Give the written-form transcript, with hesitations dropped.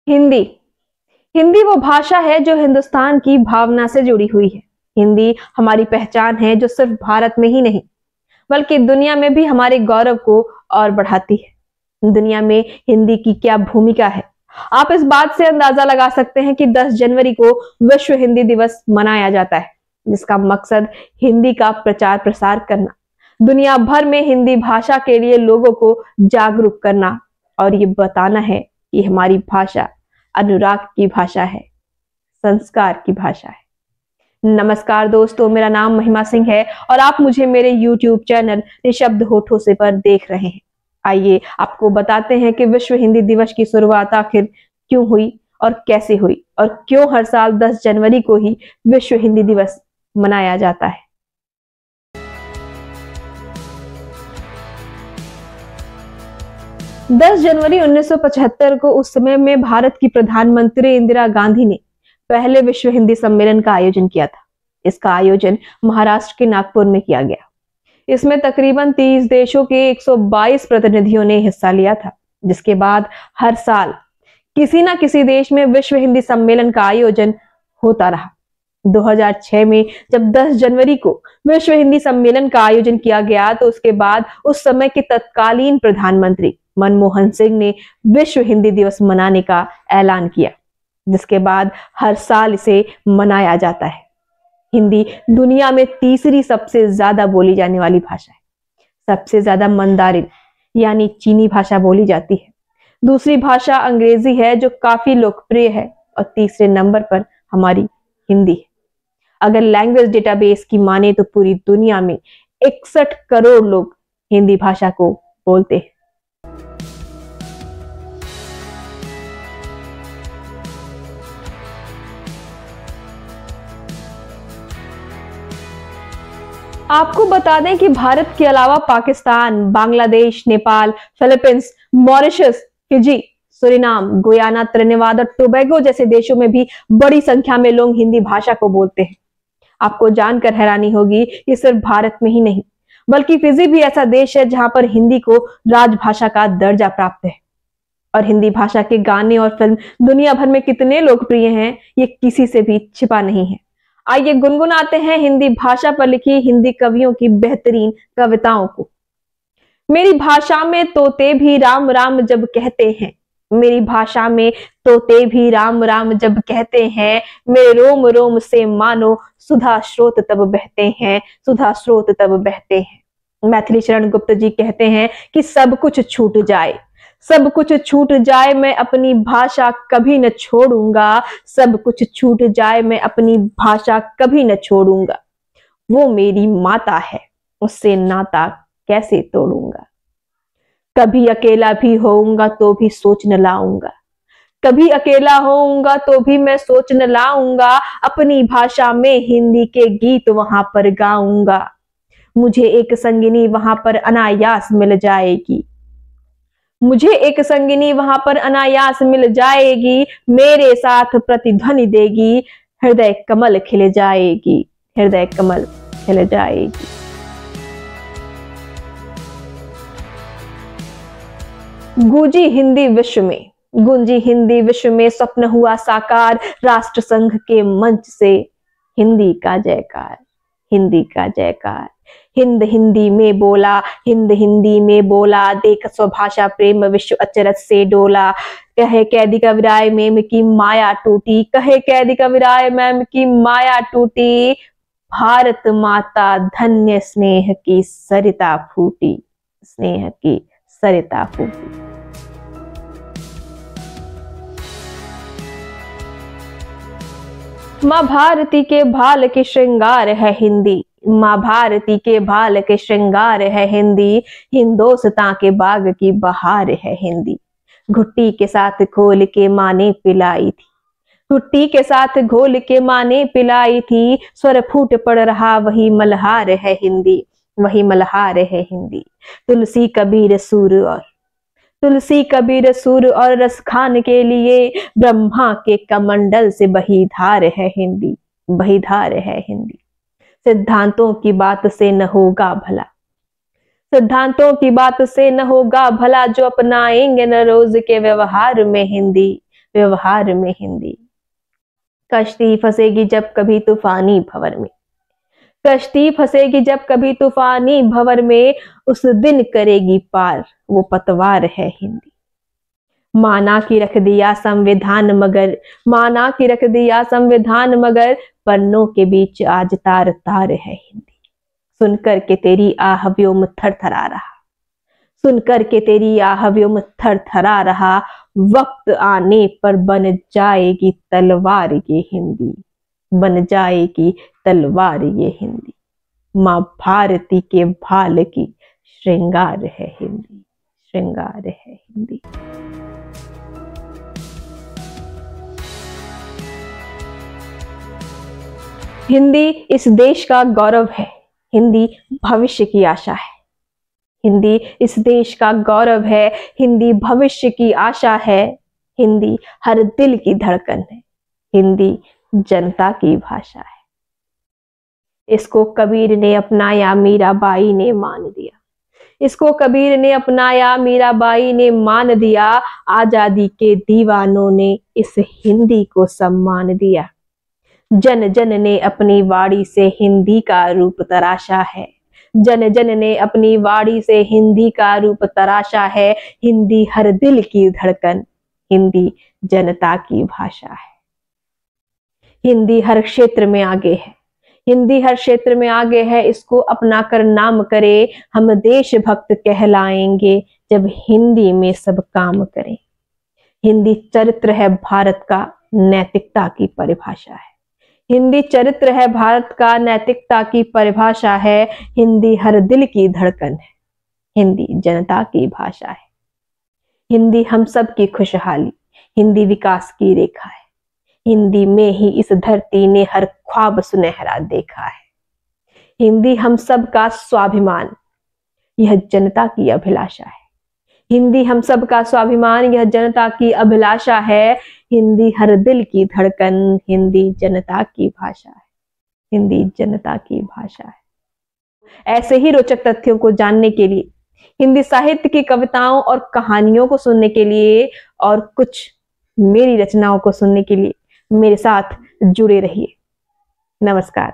हिंदी हिंदी वो भाषा है जो हिंदुस्तान की भावना से जुड़ी हुई है। हिंदी हमारी पहचान है जो सिर्फ भारत में ही नहीं बल्कि दुनिया में भी हमारे गौरव को और बढ़ाती है। दुनिया में हिंदी की क्या भूमिका है, आप इस बात से अंदाजा लगा सकते हैं कि 10 जनवरी को विश्व हिंदी दिवस मनाया जाता है, जिसका मकसद हिंदी का प्रचार प्रसार करना, दुनिया भर में हिंदी भाषा के लिए लोगों को जागरूक करना और ये बताना है कि हमारी भाषा अनुराग की भाषा है, संस्कार की भाषा है। नमस्कार दोस्तों, मेरा नाम महिमा सिंह है और आप मुझे मेरे YouTube चैनल निशब्द होठों से पर देख रहे हैं। आइए आपको बताते हैं कि विश्व हिंदी दिवस की शुरुआत आखिर क्यों हुई और कैसे हुई और क्यों हर साल 10 जनवरी को ही विश्व हिंदी दिवस मनाया जाता है। 10 जनवरी 1975 को उस समय में भारत की प्रधानमंत्री इंदिरा गांधी ने पहले विश्व हिंदी सम्मेलन का आयोजन किया था। इसका आयोजन महाराष्ट्र के नागपुर में किया गया। इसमें तकरीबन 30 देशों के 122 प्रतिनिधियों ने हिस्सा लिया था, जिसके बाद हर साल किसी ना किसी देश में विश्व हिंदी सम्मेलन का आयोजन होता रहा। 2006 में जब 10 जनवरी को विश्व हिंदी सम्मेलन का आयोजन किया गया तो उसके बाद उस समय के तत्कालीन प्रधानमंत्री मनमोहन सिंह ने विश्व हिंदी दिवस मनाने का ऐलान किया, जिसके बाद हर साल इसे मनाया जाता है। हिंदी दुनिया में तीसरी सबसे ज्यादा बोली जाने वाली भाषा है। सबसे ज्यादा मंदारिन यानी चीनी भाषा बोली जाती है। दूसरी भाषा अंग्रेजी है जो काफी लोकप्रिय है और तीसरे नंबर पर हमारी हिंदी है। अगर लैंग्वेज डेटाबेस की माने तो पूरी दुनिया में 61 करोड़ लोग हिंदी भाषा को बोलते हैं। आपको बता दें कि भारत के अलावा Pakistan, Bangladesh, Nepal, Philippines, Mauritius, Fiji, Suriname, Guyana, Trinidad और टोबैगो जैसे देशों में भी बड़ी संख्या में लोग हिंदी भाषा को बोलते हैं। आपको जानकर हैरानी होगी कि सिर्फ भारत में ही नहीं बल्कि फिजी भी ऐसा देश है जहां पर हिंदी को राजभाषा का दर्जा प्राप्त है। और हिंदी भाषा के गाने और फिल्म दुनिया भर में कितने लोकप्रिय हैं, ये किसी से भी छिपा नहीं है। आइए गुनगुनाते हैं हिंदी भाषा पर लिखी हिंदी कवियों की बेहतरीन कविताओं को। मेरी भाषा में तोते भी राम राम जब कहते हैं, मेरी भाषा में तोते भी राम राम जब कहते हैं, मेरे रोम रोम से मानो सुधा स्रोत तब बहते हैं, सुधा स्रोत तब बहते हैं। मैथिली शरण गुप्त जी कहते हैं कि सब कुछ छूट जाए, सब कुछ छूट जाए, मैं अपनी भाषा कभी न छोड़ूंगा, सब कुछ छूट जाए, मैं अपनी भाषा कभी न छोड़ूंगा। वो मेरी माता है, उससे नाता कैसे तोड़ूंगा। कभी अकेला भी होऊंगा तो भी सोच न लाऊंगा, कभी अकेला होऊंगा तो भी मैं सोच न लाऊंगा, अपनी भाषा में हिंदी के गीत वहां पर गाऊंगा। मुझे एक संगिनी वहां पर अनायास मिल जाएगी, मुझे एक संगिनी वहां पर अनायास मिल जाएगी, मेरे साथ प्रतिध्वनि देगी, हृदय कमल खिल जाएगी, हृदय कमल खिल जाएगी। गूंजी हिंदी विश्व में, गूंजी हिंदी विश्व में, स्वप्न हुआ साकार राष्ट्र संघ के मंच से, हिंदी का जयकार, हिंदी का जयकार। हिंद हिंदी में बोला, हिंद हिंदी में बोला, देख स्वभाषा प्रेम विश्व अचरज से डोला। कहे कैदी कविराय मेम की माया टूटी, कहे कैदी कविराय मेम की माया टूटी, भारत माता धन्य स्नेह की सरिता फूटी, स्नेह की सरिता फूटी। माँ भारती के भाल के श्रृंगार है हिंदी, माँ भारती के भाल के श्रृंगार है हिंदी, हिंदोस्तां के बाग की बहार है हिंदी। घुट्टी के साथ घोल के माँ ने पिलाई थी, घुट्टी के साथ घोल के माँ ने पिलाई थी, स्वर फूट पड़ रहा वही मल्हार है हिंदी, वही मल्हार है हिंदी। तुलसी कबीर सूर और तुलसी कबीर सुर और रस खान के लिए, ब्रह्मा के कमंडल से बही धार है हिंदी, बही धार है हिंदी। सिद्धांतों की बात से न होगा भला, सिद्धांतों की बात से न होगा भला, जो अपनाएंगे न रोज के व्यवहार में हिंदी, व्यवहार में हिंदी। कश्ती फंसेगी जब कभी तूफानी भंवर में, कश्ती फंसेगी जब कभी तूफानी भंवर में, उस दिन करेगी पार वो पतवार है हिंदी। माना कि रख दिया संविधान मगर, माना कि रख दिया संविधान मगर, पन्नों के बीच आज तार तार है हिंदी। सुनकर के तेरी आह व्योम थरथरा रहा, सुनकर के तेरी आह व्योम थरथरा रहा, वक्त आने पर बन जाएगी तलवार ये हिंदी, बन जाएगी तलवार ये हिंदी। माँ भारती के भाल की श्रृंगार है हिंदी, श्रृंगार है हिंदी। हिंदी इस देश का गौरव है, हिंदी भविष्य की आशा है। हिंदी इस देश का गौरव है, हिंदी भविष्य की आशा है। हिंदी हर दिल की धड़कन है, हिंदी जनता की भाषा है। इसको कबीर ने अपनाया, मीराबाई ने मान दिया। इसको कबीर ने अपनाया, मीराबाई ने मान दिया। आजादी के दीवानों ने इस हिंदी को सम्मान दिया। जन जन ने अपनी वाणी से हिंदी का रूप तराशा है, जन जन ने अपनी वाणी से हिंदी का रूप तराशा है। हिंदी हर दिल की धड़कन, हिंदी जनता की भाषा है। हिंदी हर क्षेत्र में आगे है, हिंदी हर क्षेत्र में आगे है। इसको अपना कर नाम करे, हम देशभक्त कहलाएंगे जब हिंदी में सब काम करें। हिंदी चरित्र है भारत का, नैतिकता की परिभाषा है। हिंदी चरित्र है भारत का, नैतिकता की परिभाषा है। हिंदी हर दिल की धड़कन है, हिंदी जनता की भाषा है। हिंदी हम सब की खुशहाली, हिंदी विकास की रेखा है। हिंदी में ही इस धरती ने हर ख्वाब सुनहरा देखा है। हिंदी हम सब का स्वाभिमान, यह जनता की अभिलाषा है। हिंदी हम सब का स्वाभिमान, यह जनता की अभिलाषा है। हिंदी हर दिल की धड़कन, हिंदी जनता की भाषा है, हिंदी जनता की भाषा है। ऐसे ही रोचक तथ्यों को जानने के लिए, हिंदी साहित्य की कविताओं और कहानियों को सुनने के लिए और कुछ मेरी रचनाओं को सुनने के लिए मेरे साथ जुड़े रहिए। नमस्कार।